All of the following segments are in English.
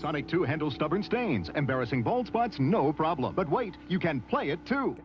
Sonic 2 handles stubborn stains. Embarrassing bald spots, no problem. But wait, you can play it too.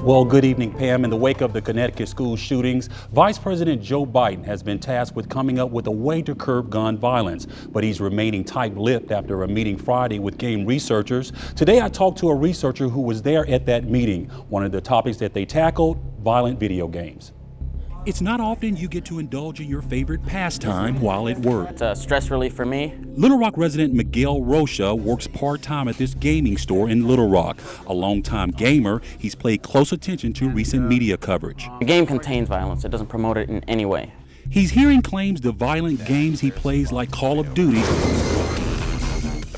Well, good evening, Pam. In the wake of the Connecticut school shootings, Vice President Joe Biden has been tasked with coming up with a way to curb gun violence, but he's remaining tight-lipped after a meeting Friday with game researchers. Today, I talked to a researcher who was there at that meeting. One of the topics that they tackled, violent video games. It's not often you get to indulge in your favorite pastime while at work. It's a stress relief for me. Little Rock resident Miguel Rocha works part-time at this gaming store in Little Rock. A longtime gamer, he's paid close attention to recent media coverage. The game contains violence. It doesn't promote it in any way. He's hearing claims the violent games he plays, like Call of Duty,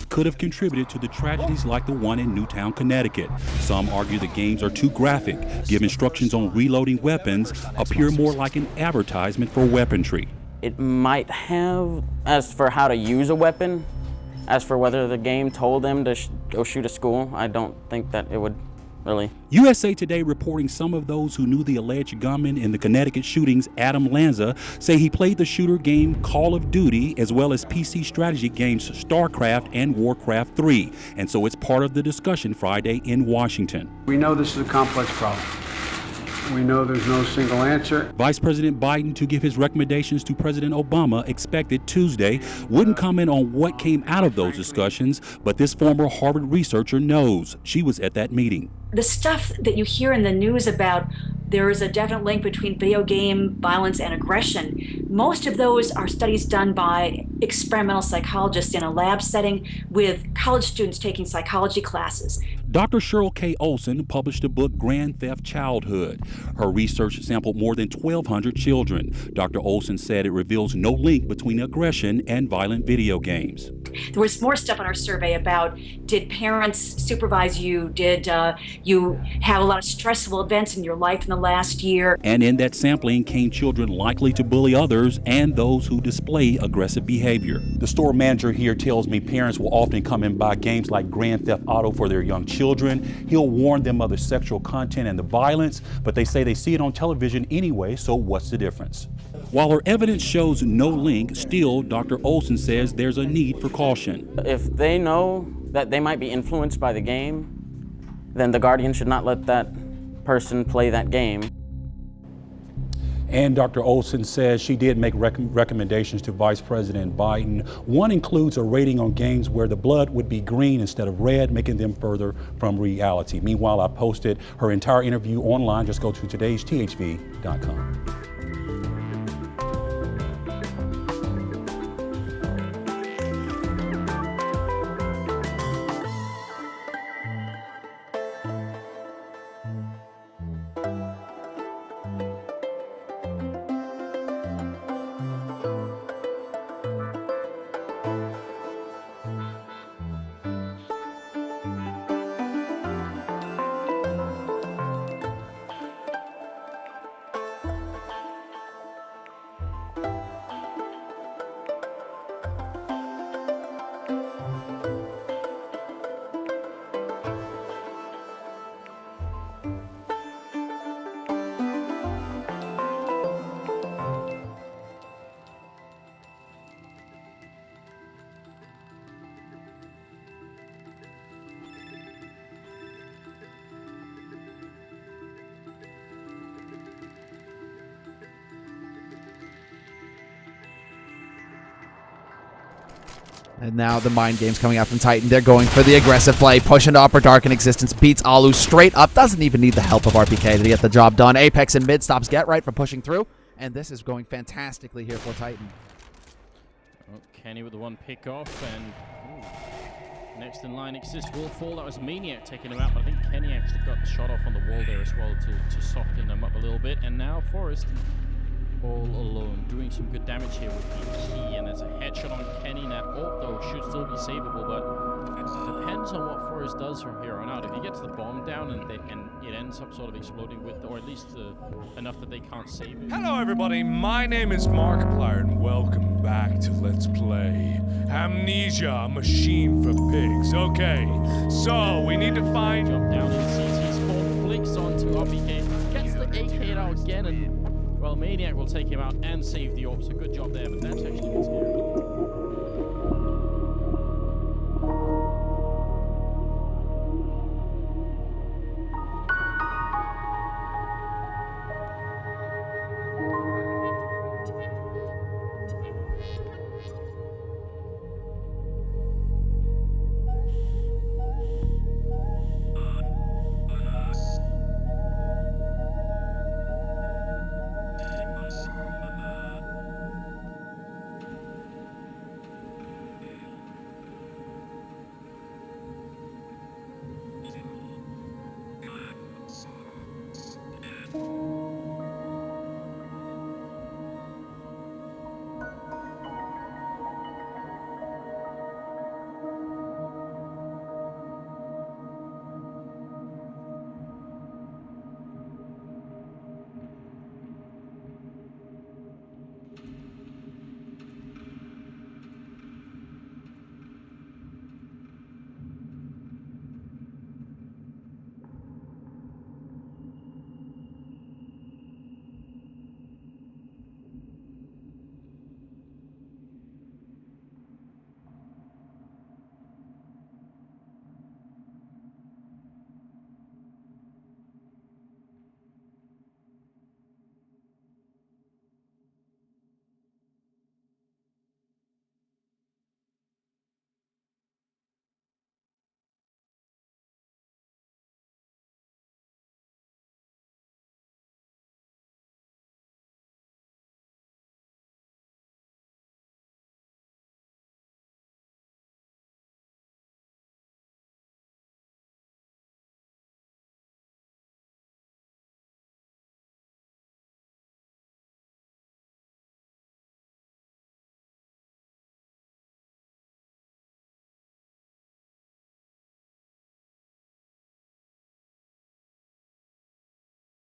could have contributed to the tragedies like the one in Newtown, Connecticut. Some argue the games are too graphic, give instructions on reloading weapons, appear more like an advertisement for weaponry. It might have, as for how to use a weapon, as for whether the game told them to go shoot a school, I don't think that it would really. USA Today reporting some of those who knew the alleged gunman in the Connecticut shootings, Adam Lanza, say he played the shooter game Call of Duty as well as PC strategy games StarCraft and Warcraft 3. And so it's part of the discussion Friday in Washington. We know this is a complex problem. We know there's no single answer. Vice President Biden to give his recommendations to President Obama expected Tuesday. Wouldn't comment on what came out of those discussions, but this former Harvard researcher knows. She was at that meeting. The stuff that you hear in the news about there is a definite link between video game violence and aggression. Most of those are studies done by experimental psychologists in a lab setting with college students taking psychology classes. Dr. Cheryl K. Olson published a book, Grand Theft Childhood. Her research sampled more than 1,200 children. Dr. Olson said it reveals no link between aggression and violent video games. There was more stuff on our survey about, did parents supervise you? Did you have a lot of stressful events in your life in the last year? And in that sampling came children likely to bully others and those who display aggressive behavior. The store manager here tells me parents will often come and buy games like Grand Theft Auto for their young children. He'll warn them of the sexual content and the violence, but they say they see it on television anyway, so what's the difference? While her evidence shows no link, still, Dr. Olson says there's a need for caution. If they know that they might be influenced by the game, then the guardian should not let that person play that game. And Dr. Olson says she did make recommendations to Vice President Biden. One includes a rating on games where the blood would be green instead of red, making them further from reality. Meanwhile, I posted her entire interview online. Just go to todaysthv.com. And now the mind game's coming out from Titan. They're going for the aggressive play. Push into Upper Dark in existence. Beats Alu straight up. Doesn't even need the help of RPK to get the job done. Apex in mid stops Get Right from pushing through. And this is going fantastically here for Titan. Oh, Kenny with the one pick off, and next in line exists will fall. That was Maniac taking him out, but I think Kenny actually got the shot off on the wall there as well to soften them up a little bit. And now Forrest all alone, doing some good damage here with the key, and there's a headshot on Kenny. That ult though should still be savable, but it depends on what Forrest does from here on out. If he gets the bomb down and it ends up sort of exploding with, or at least enough that they can't save it. Hello everybody, my name is Markiplier and welcome back to Let's Play Amnesia, a machine for pigs. Okay, so we need to find... Jump down and CT spawn, flicks onto RPK, gets the AK out again, and well, Maniac will take him out and save the AWP, so good job there, but that's actually good scary.